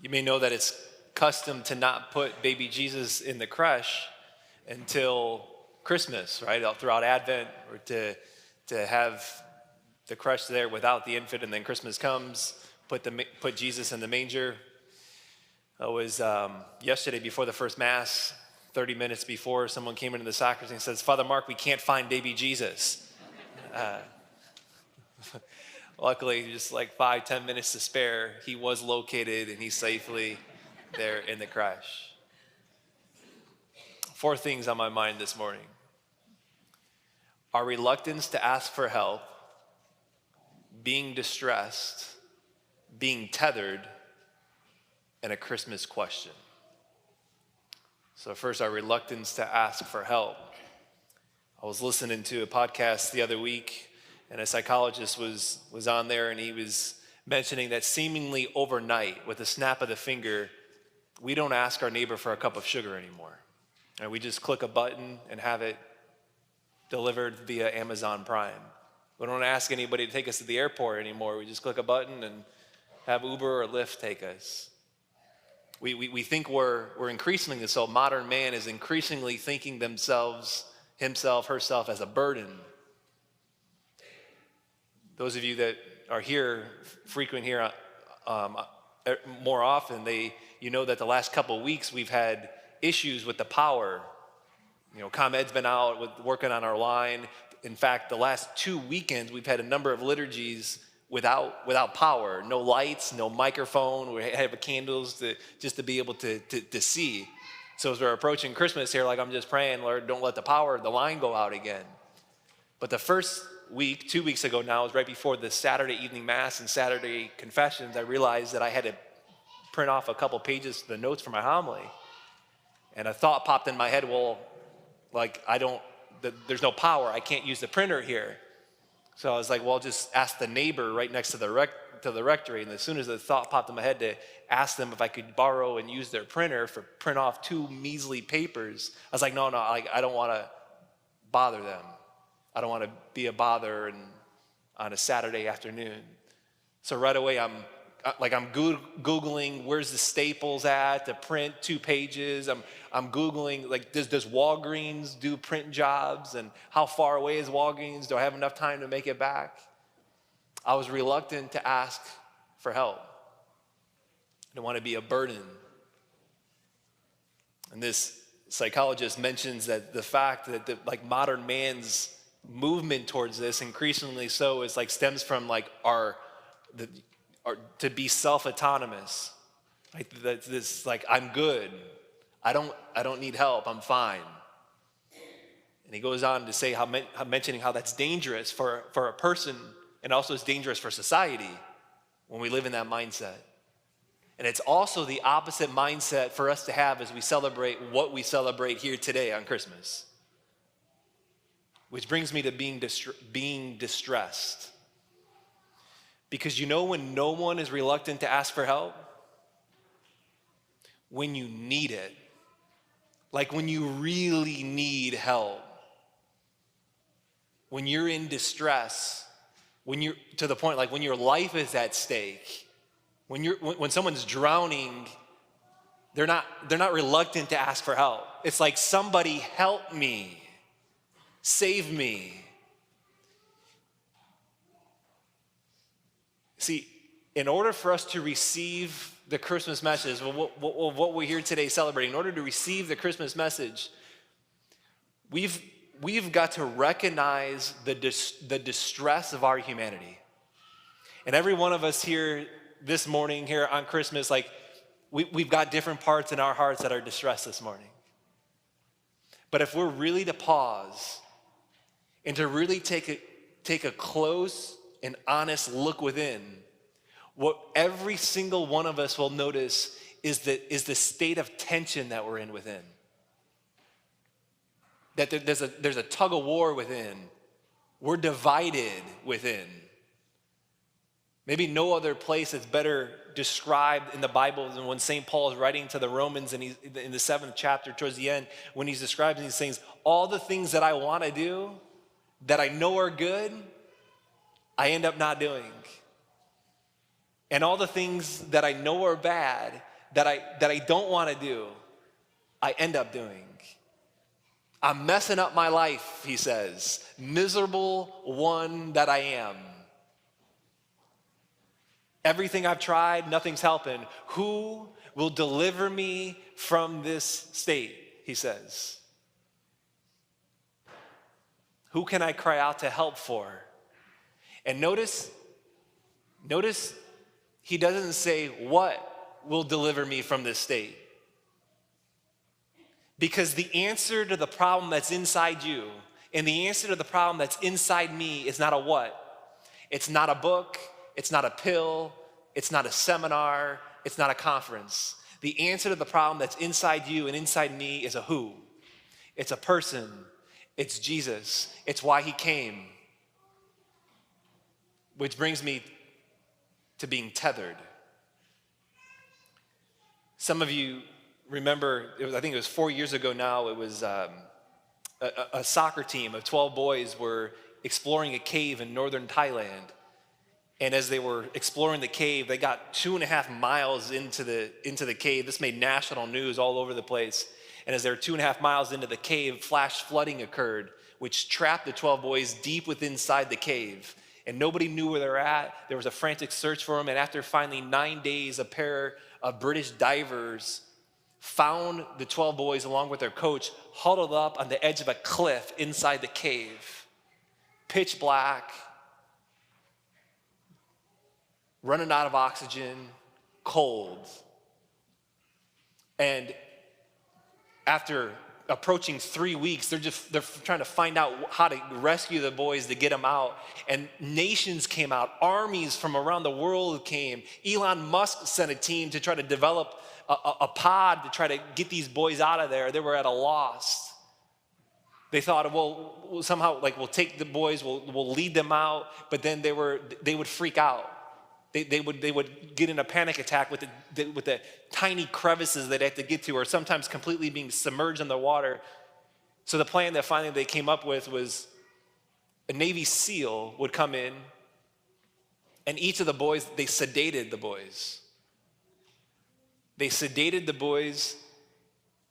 You may know that it's custom to not put baby Jesus in the creche until Christmas, right? Throughout Advent, or to have the creche there without the infant, and then Christmas comes, put Jesus in the manger. It was yesterday before the first Mass, 30 minutes before, someone came into the sacristy and says, "Father Mark, we can't find baby Jesus." Luckily, just like 5-10 minutes to spare, he was located and he's safely there in the creche. 4 things on my mind this morning: our reluctance to ask for help, being distressed, being tethered, and a Christmas question. So first, our reluctance to ask for help. I was listening to a podcast the other week, and a psychologist was on there, and he was mentioning that seemingly overnight, with a snap of the finger, we don't ask our neighbor for a cup of sugar anymore. And we just click a button and have it delivered via Amazon Prime. We don't ask anybody to take us to the airport anymore. We just click a button and have Uber or Lyft take us. We think we're increasingly so. Modern man is increasingly thinking himself, herself as a burden. Those of you that are here, frequent here more often, you know that the last couple of weeks we've had issues with the power. You know, ComEd's been out working on our line. In fact, the last 2 weekends we've had a number of liturgies without power, no lights, no microphone. We have candles just to be able to see. So as we're approaching Christmas here, like I'm just praying, Lord, don't let the line go out again. But the first week, 2 weeks ago now, was right before the Saturday evening Mass and Saturday confessions. I realized that I had to print off a couple pages of the notes for my homily. And a thought popped in my head, well, like there's no power. I can't use the printer here. So I was like, well, I'll just ask the neighbor right next to the rectory. And as soon as the thought popped in my head to ask them if I could borrow and use their printer for print off 2 measly papers, I was like, no, I don't want to bother them. I don't want to be a bother on a Saturday afternoon. So right away, I'm Googling where's the Staples at to print 2 pages. I'm Googling, like, does Walgreens do print jobs? And how far away is Walgreens? Do I have enough time to make it back? I was reluctant to ask for help. I don't want to be a burden. And this psychologist mentions that the fact that modern man's movement towards this, increasingly so, is stems from to be self-autonomous. I'm good. I don't need help. I'm fine. And he goes on to say mentioning how that's dangerous for a person, and also it's dangerous for society when we live in that mindset. And it's also the opposite mindset for us to have as we celebrate what we celebrate here today on Christmas. Which brings me to being distressed. Because when no one is reluctant to ask for help? When you need it. Like when you really need help. When you're in distress. When you're to the point when your life is at stake. When someone's drowning, they're not reluctant to ask for help. It's like, somebody help me. Save me. See, in order for us to receive the Christmas message, what we're here today celebrating, in order to receive the Christmas message, we've got to recognize the distress of our humanity. And every one of us here this morning, here on Christmas, we've got different parts in our hearts that are distressed this morning. But if we're really to pause and to really take a close and honest look within, what every single one of us will notice is the state of tension that we're in within. That there's a tug of war within. We're divided within. Maybe no other place is better described in the Bible than when St. Paul is writing to the Romans, and he's in the 7th chapter towards the end, when he's describing these things. All the things that I want to do, that I know are good, I end up not doing. And all the things that I know are bad, that I don't want to do, I end up doing. I'm messing up my life, he says. Miserable one that I am. Everything I've tried, nothing's helping. Who will deliver me from this state, he says. Who can I cry out to help for? And notice he doesn't say what will deliver me from this state. Because the answer to the problem that's inside you and the answer to the problem that's inside me is not a what. It's not a book. It's not a pill. It's not a seminar. It's not a conference. The answer to the problem that's inside you and inside me is a who. It's a person. It's Jesus. It's why he came. Which brings me to being tethered. Some of you remember, I think it was 4 years ago now, it was a soccer team of 12 boys were exploring a cave in northern Thailand. And as they were exploring the cave, they got 2.5 miles into the cave. This made national news all over the place. And as they were 2.5 miles into the cave, flash flooding occurred, which trapped the 12 boys deep inside the cave. And nobody knew where they were at. There was a frantic search for them. And after finally 9 days, a pair of British divers found the 12 boys along with their coach huddled up on the edge of a cliff inside the cave. Pitch black, running out of oxygen, cold. And after approaching 3 weeks, they're trying to find out how to rescue the boys to get them out. And nations came out, armies from around the world came. Elon Musk sent a team to try to develop a pod to try to get these boys out of there. They were at a loss. They thought, well, we'll somehow, we'll take the boys, we'll lead them out, but then they would freak out. They would get in a panic attack with the tiny crevices they'd have to get to, or sometimes completely being submerged in the water. So the plan that finally they came up with was a Navy SEAL would come in, and each of the boys, they sedated the boys. They sedated the boys,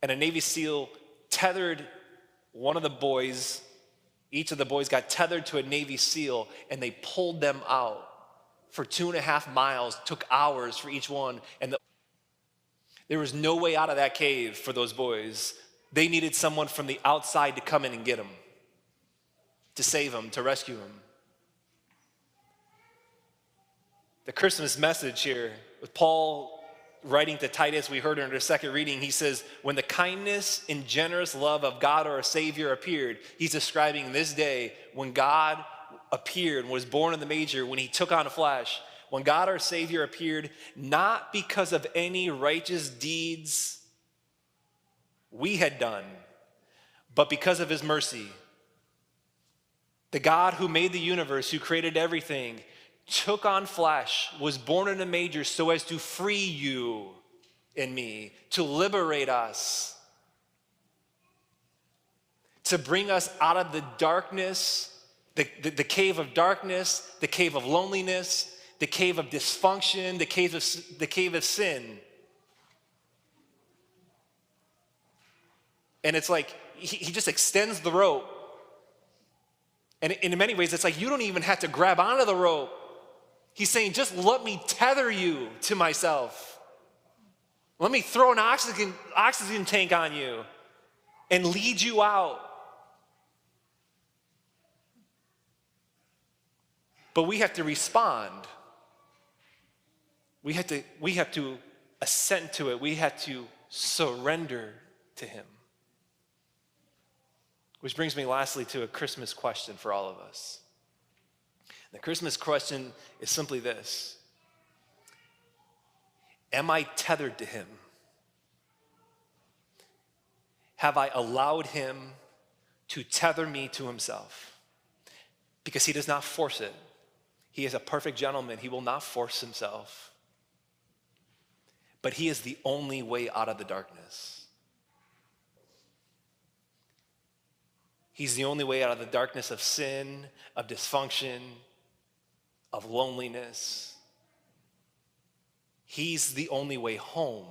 and a Navy SEAL tethered one of the boys. Each of the boys got tethered to a Navy SEAL, and they pulled them out for 2.5 miles, took hours for each one. And there was no way out of that cave for those boys. They needed someone from the outside to come in and get them, to save them, to rescue them. The Christmas message here, with Paul writing to Titus, we heard in our second reading, he says, when the kindness and generous love of God our Savior appeared, he's describing this day when God appeared and was born in the manger, when he took on flesh, when God our Savior appeared, not because of any righteous deeds we had done, but because of his mercy. The God who made the universe, who created everything, took on flesh, was born in a manger so as to free you and me, to liberate us, to bring us out of the darkness, the cave of darkness, the cave of loneliness, the cave of dysfunction, the cave of sin. And it's like he just extends the rope. And in many ways, it's like you don't even have to grab onto the rope. He's saying, just let me tether you to myself. Let me throw an oxygen tank on you and lead you out. But we have to respond. We have to assent to it. We have to surrender to him. Which brings me lastly to a Christmas question for all of us. The Christmas question is simply this: am I tethered to him? Have I allowed him to tether me to himself? Because he does not force it. He is a perfect gentleman. He will not force himself. But he is the only way out of the darkness. He's the only way out of the darkness of sin, of dysfunction, of loneliness. He's the only way home.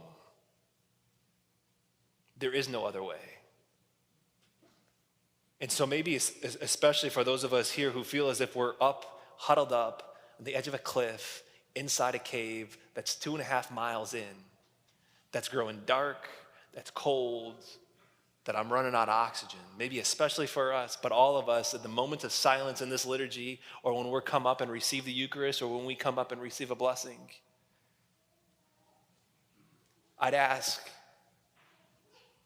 There is no other way. And so maybe, especially for those of us here who feel as if we're huddled up on the edge of a cliff, inside a cave that's 2.5 miles in, that's growing dark, that's cold, that I'm running out of oxygen. Maybe especially for us, but all of us at the moments of silence in this liturgy, or when we come up and receive the Eucharist, or when we come up and receive a blessing, I'd ask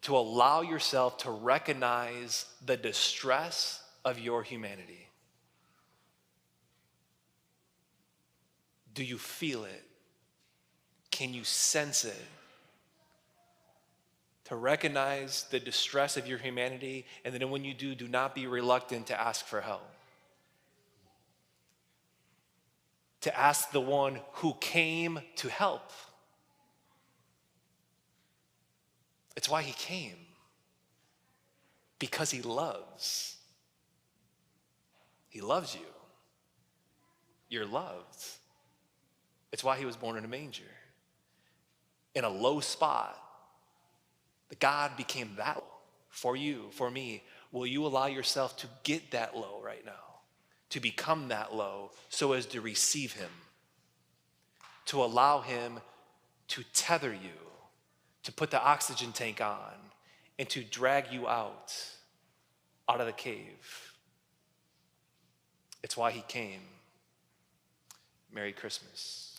to allow yourself to recognize the distress of your humanity. Do you feel it? Can you sense it? To recognize the distress of your humanity, and then when you do not be reluctant to ask for help. To ask the one who came to help. It's why he came. Because he loves. He loves you. You're loved. It's why he was born in a manger. In a low spot. God became that low for you, for me. Will you allow yourself to get that low right now? To become that low so as to receive him? To allow him to tether you, to put the oxygen tank on, and to drag you out of the cave. It's why he came. Merry Christmas.